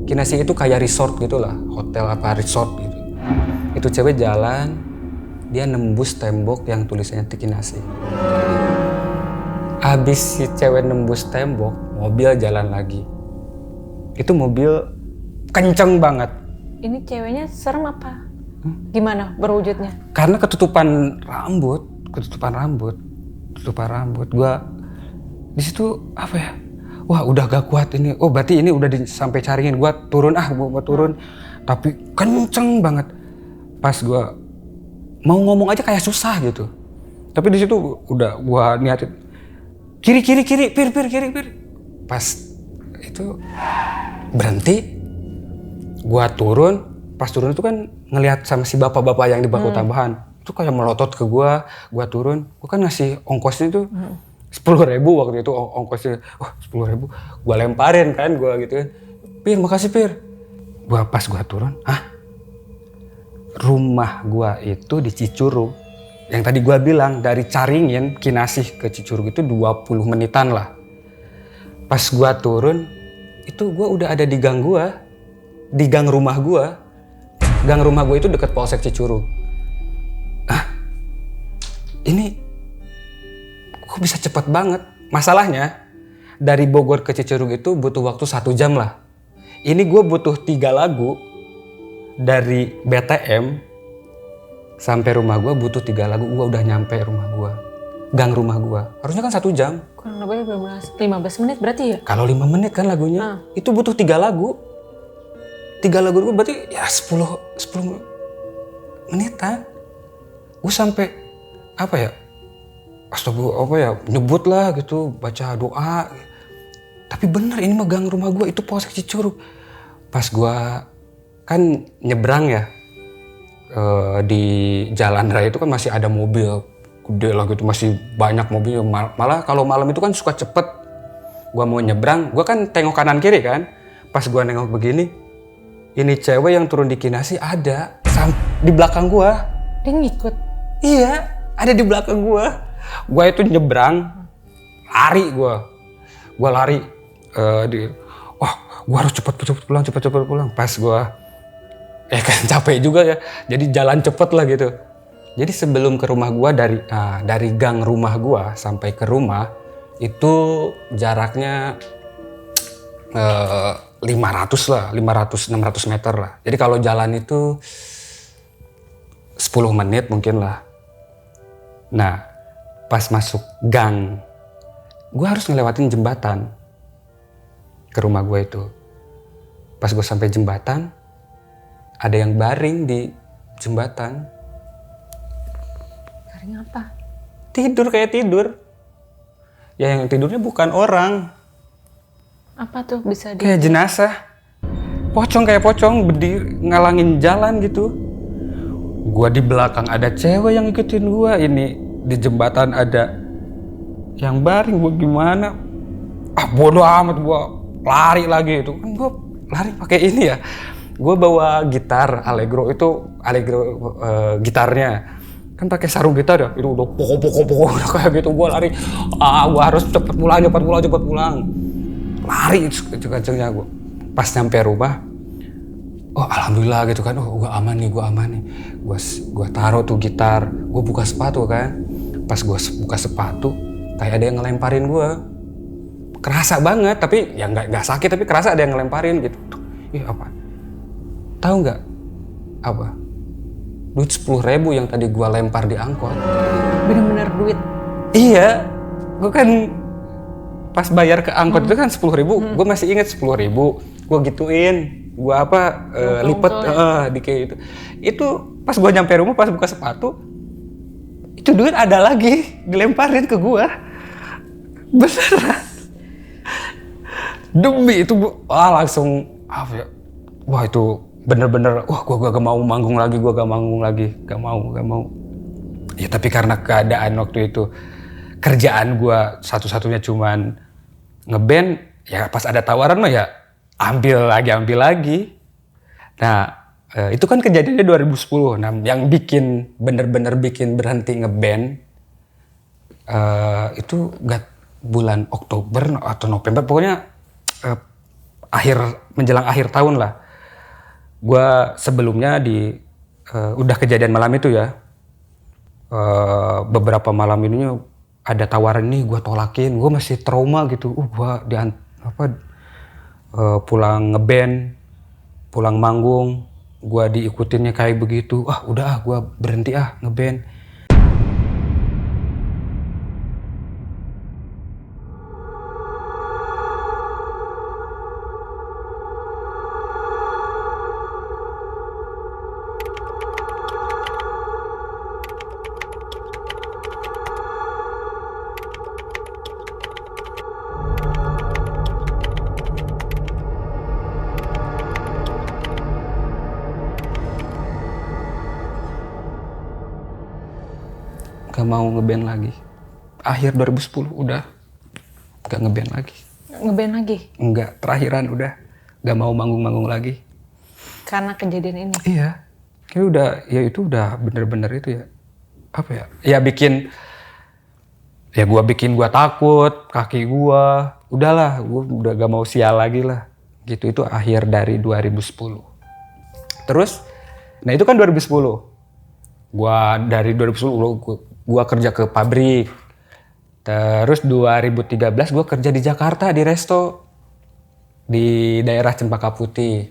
Kinasih itu kayak resort gitu lah, hotel apa resort gitu. Itu cewek jalan, dia nembus tembok yang tulisannya Kinasih. Abis si cewek nembus tembok, mobil jalan lagi. Itu mobil kenceng banget. Ini ceweknya serem apa? Gimana berwujudnya? Karena ketutupan rambut. Gua di situ apa ya? Wah, udah gak kuat ini. Oh, berarti ini udah sampai Caringin. Gua turun gua turun. Tapi kenceng banget. Pas gua mau ngomong aja kayak susah gitu. Tapi di situ udah gua niatin kiri, pir. Pas itu berhenti, gua turun. Pas turun itu kan ngelihat sama si bapak-bapak yang di bangku tambahan. Itu kayak melotot ke gua turun. Gua kan ngasih ongkosnya itu 10.000 waktu itu ongkosnya. 10.000. Gua lemparin kan, gua gitu kan. Pir, makasih Pir. Pas gua turun, rumah gua itu di Cicurug. Yang tadi gua bilang dari Caringin, Kinasih ke Cicurug itu 20 menitan lah. Pas gua turun, itu gua udah ada di gang gua. Di gang rumah gua. Gang rumah gua itu deket Polsek Cicurug. Ini kok bisa cepet banget? Masalahnya, dari Bogor ke Cicurug itu butuh waktu 1 jam lah. Ini gua butuh 3 lagu. Dari BTM sampai rumah gua butuh 3 lagu. Gua udah nyampe rumah gua. Gang rumah gua. Harusnya kan 1 jam. Kurang lebih 15 menit berarti ya? Kalau 5 menit kan lagunya. Itu butuh 3 lagu. 3 lagu itu berarti ya 10 menitan. Gue sampai apa ya? Astagfirullah, apa ya? Nyebut lah gitu, baca doa. Tapi bener ini mah gang rumah gue itu Polsek Cicurug. Pas gue kan nyebrang ya di jalan raya itu kan masih ada mobil gede lah gitu, masih banyak mobil. Malah kalau malam itu kan suka cepet. Gue mau nyebrang, gue kan tengok kanan kiri kan. Pas gue nengok begini, ini cewek yang turun di Kinasih ada di belakang gue. Dia ngikut? Iya, ada di belakang gue. Gue itu nyebrang, lari gue lari. Gue harus cepet pulang. Pas gue kan capek juga ya, jadi jalan cepet lah gitu. Jadi sebelum ke rumah gue dari gang rumah gue sampai ke rumah itu jaraknya 500 lah, 500-600 meter lah. Jadi kalau jalan itu 10 menit mungkin lah. Nah, pas masuk gang, gue harus ngelewatin jembatan ke rumah gue itu. Pas gue sampai jembatan, ada yang baring di jembatan. Baring apa? Tidur kayak tidur. Ya yang tidurnya bukan orang. Apa tuh bisa Kayak jenazah. Kayak pocong berdiri ngalangin jalan gitu. Gua di belakang ada cewek yang ikutin gua. Ini di jembatan ada yang baring. Gua gimana? Bodoh amat, gua lari lagi itu. Kan gua lari pakai ini ya. gue bawa gitar Allegro gitarnya kan pakai sarung gitar ya, itu udah pokok udah kayak gitu. Gue lari, gue harus cepet pulang, lari kenceng-kencengnya gue. Pas nyampe rumah, oh alhamdulillah gitu kan, oh gue aman nih. Gue taruh tuh gitar, gue buka sepatu kan. Pas gue buka sepatu, kayak ada yang ngelemparin gue. Kerasa banget, tapi ya nggak sakit, tapi kerasa ada yang ngelemparin gitu. Ih apa? Tahu nggak apa? Duit 10.000 yang tadi gue lempar di angkot. Bener-bener duit. Iya, gue kan pas bayar ke angkot itu kan 10.000, gue masih inget 10.000, gue gituin, gue lipet di kayak itu. Itu pas gue nyampe rumah, pas buka sepatu, itu duit ada lagi dilemparin ke gue, beneran. Demi itu, langsung apa ya? Wah itu bener-bener, gue gak mau manggung lagi, gak mau. Ya tapi karena keadaan waktu itu, kerjaan gue satu-satunya cuman ngeband, ya pas ada tawaran mah ya ambil lagi. Nah itu kan kejadiannya 2010, nah yang bener-bener bikin berhenti ngeband, itu bulan Oktober atau November, pokoknya menjelang akhir tahun lah. Gue sebelumnya udah kejadian malam itu ya, beberapa malam ini ada tawaran nih, gue tolakin, gue masih trauma gitu. Gue pulang ngeband, pulang manggung, gue diikutinnya kayak begitu. Udah gue berhenti ngeband. Gak mau ngeband lagi. Akhir 2010 udah gak ngeband lagi. Ngeband lagi? Enggak, terakhiran udah gak mau manggung-manggung lagi. Karena kejadian ini? Iya, kayak udah, ya itu udah bener-bener itu ya. Apa ya, ya bikin gua takut, kaki gua. Udahlah, gua udah gak mau sial lagi lah. Gitu, itu akhir dari 2010. Terus, nah itu kan 2010. Dari 2010 gua kerja ke pabrik. Terus 2013 gua kerja di Jakarta di resto di daerah Cempaka Putih.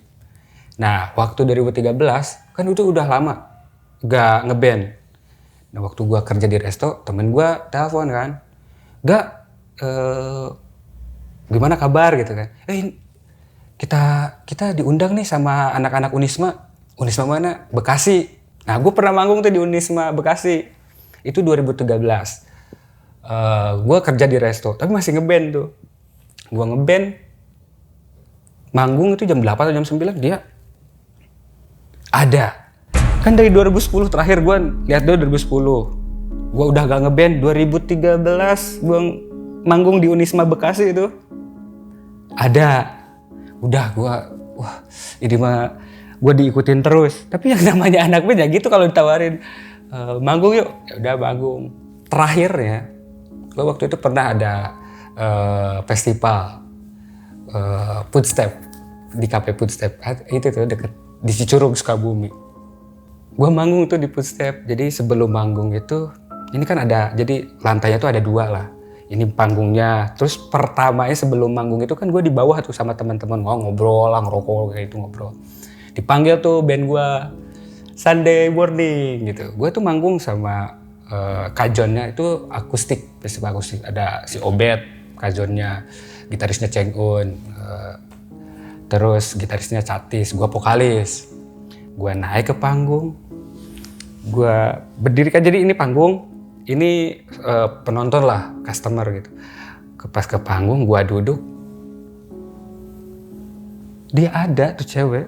Nah, waktu 2013 kan itu udah lama gak ngeband. Nah, waktu gua kerja di resto, temen gua telepon kan. Gimana kabar gitu kan. Kita diundang nih sama anak-anak Unisma. Unisma mana? Bekasi. Nah, gue pernah manggung tuh di Unisma Bekasi. Itu 2013. Gue kerja di resto, tapi masih ngeband tuh. Gue ngeband, manggung itu jam 8 atau jam 9, dia ada. Kan dari 2010 terakhir gue lihat dia 2010. Gue udah gak ngeband, 2013 gue manggung di Unisma Bekasi itu. Ada. Udah ini mah gue diikutin terus. Tapi yang namanya anak band ya gitu, kalau ditawarin manggung yuk, ya udah manggung. Terakhir ya, gue waktu itu pernah ada festival Footstep di Cafe Footstep. Itu tuh deket di Cicurug, Sukabumi. Gue manggung tuh di Footstep. Jadi sebelum manggung itu, ini kan ada, jadi lantainya tuh ada 2 lah. Ini panggungnya. Terus pertamanya sebelum manggung itu kan gue di bawah tuh sama teman-teman ngobrol lah, ngerokok kayak itu ngobrol. Dipanggil tuh band gue Sunday Morning gitu. Gue tuh manggung sama kajonnya itu akustik, festival akustik. Ada si Obet kajonnya, gitarisnya Cheng Un, terus gitarisnya Catis, gue vokalis. Gue naik ke panggung, gue berdiri kan, jadi ini panggung, ini penonton lah, customer gitu. Pas ke panggung, gue duduk, dia ada tuh cewek,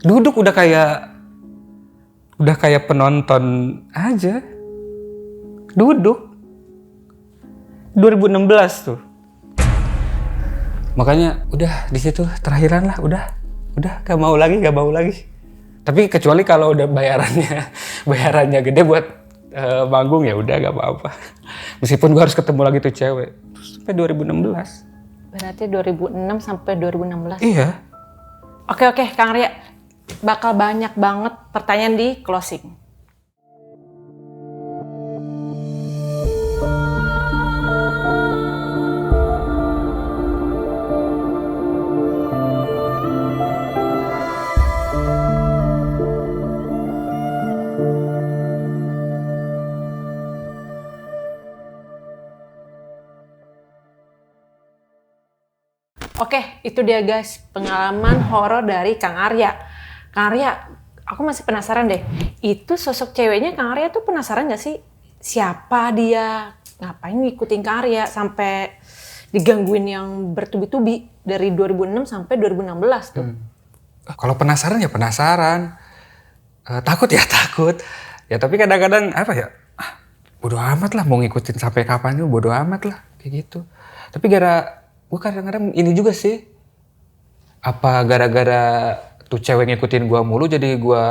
duduk udah kayak penonton aja, duduk. 2016 tuh. Makanya udah di situ terakhiran lah, udah udah gak mau lagi. Tapi kecuali kalau udah bayarannya gede buat manggung ya udah gak apa-apa. Meskipun gue harus ketemu lagi tuh cewek. Terus sampai 2016. Berarti 2006 sampai 2016. Iya. Oke, Kang Arya. Bakal banyak banget pertanyaan di closing. Oke, itu dia guys pengalaman horor dari Kang Arya. Kang Arya, aku masih penasaran deh. Itu sosok ceweknya Kang Arya tuh penasaran gak sih? Siapa dia? Ngapain ngikutin Kang Arya sampai digangguin yang bertubi-tubi dari 2006 sampai 2016 tuh? Kalau penasaran ya penasaran. Takut ya takut. Ya tapi kadang-kadang apa ya? Bodo amat lah mau ngikutin sampai kapan juga bodo amat lah kayak gitu. Tapi gue kadang-kadang ini juga sih. Apa gara-gara tuh cewek ngikutin gue mulu jadi gue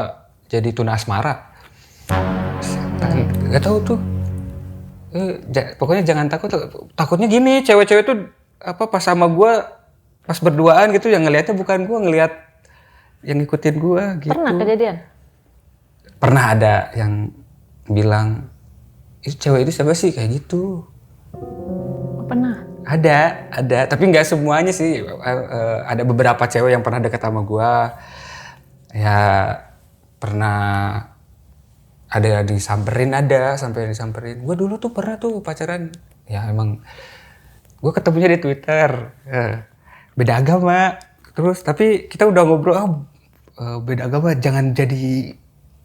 jadi tuna asmara. Gak tahu tuh. Pokoknya jangan takut. Takutnya gini, cewek-cewek tuh apa pas sama gue pas berduaan gitu yang ngelihatnya bukan gue, ngelihat yang ngikutin gue gitu. Pernah kejadian? Pernah ada yang bilang, itu cewek itu siapa sih kayak gitu. Pernah. Ada, tapi nggak semuanya sih. Ada beberapa cewek yang pernah deket sama gua. Ya pernah ada disamperin, sampai disamperin. Gua dulu tuh pernah tuh pacaran. Ya emang gua ketemunya di Twitter. Beda agama. Terus tapi kita udah ngobrol, beda agama jangan jadi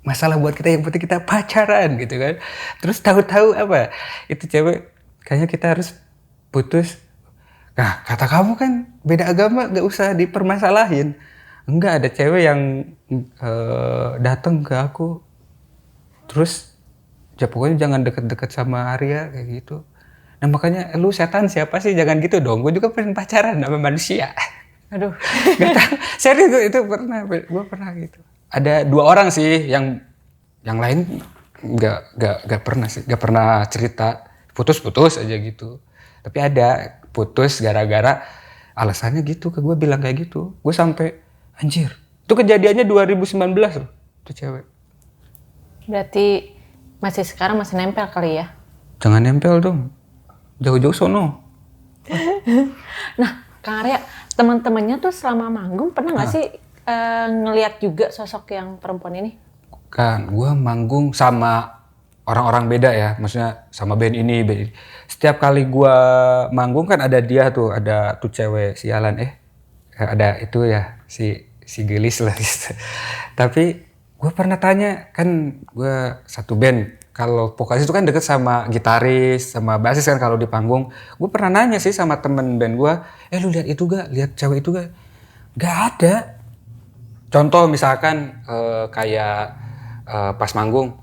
masalah buat kita, yang penting kita pacaran gitu kan. Terus tahu-tahu apa? Itu cewek kayaknya kita harus putus. Nah, kata kamu kan beda agama gak usah dipermasalahin. Enggak, ada cewek yang datang ke aku. Terus ya pokoknya jangan deket-deket sama Arya kayak gitu. Nah makanya lu setan siapa sih, jangan gitu dong. Gue juga pengen pacaran sama manusia. Aduh. Gak tahu. Serius gue itu gue pernah gitu. Ada 2 orang sih yang lain gak pernah sih, gak pernah cerita. Putus aja gitu. Tapi ada putus gara-gara alasannya gitu ke gue, bilang kayak gitu. Gue sampai anjir. Itu kejadiannya 2019 loh, tuh cewek. Berarti sekarang masih nempel kali ya? Jangan nempel dong. Jauh-jauh sono. Nah, Kang Arya, teman-temannya tuh selama manggung pernah nggak sih ngelihat juga sosok yang perempuan ini? Kan, gue manggung sama orang-orang beda ya, maksudnya sama band ini. Setiap kali gue manggung kan ada dia tuh, ada tuh cewek sialan, ada itu ya si gelis lah gitu. Tapi gue pernah tanya, kan gue satu band, kalau vokalis itu kan deket sama gitaris, sama basis kan kalau di panggung. Gue pernah nanya sih sama temen band gue, lu lihat itu gak? Lihat cewek itu gak? Gak ada. Contoh misalkan kayak pas manggung,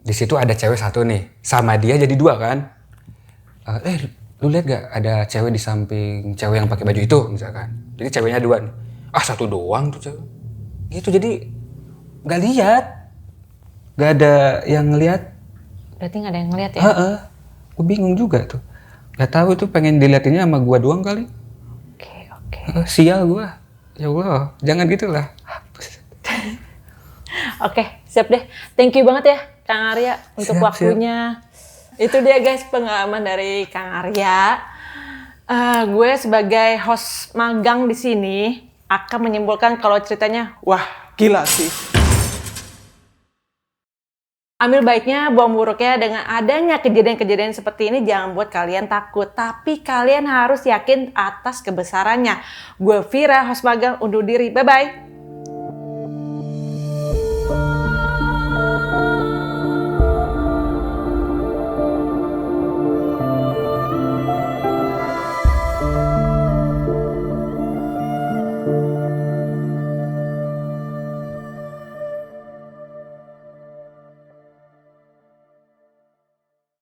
di situ ada cewek satu nih, sama dia jadi 2 kan. Lu lihat gak ada cewek di samping cewek yang pakai baju itu misalkan. Jadi ceweknya 2 nih. 1 doang tuh cewek. Gitu, jadi gak lihat. Gak ada yang ngeliat. Berarti gak ada yang ngeliat ya? Gue bingung juga tuh. Gak tahu tuh pengen diliatinnya sama gua doang kali. Oke. Sial gua. Ya Allah, jangan gitulah. Oke, siap deh. Thank you banget ya Kang Arya untuk Siap. waktunya. Itu dia guys pengalaman dari Kang Arya. Gue sebagai host magang di sini akan menyimpulkan kalau ceritanya Wah, gila sih. ambil baiknya, buang buruknya. Dengan adanya kejadian-kejadian seperti ini jangan buat kalian takut. Tapi kalian harus yakin atas kebesarannya. Gue Vira, host magang, undur diri. Bye-bye.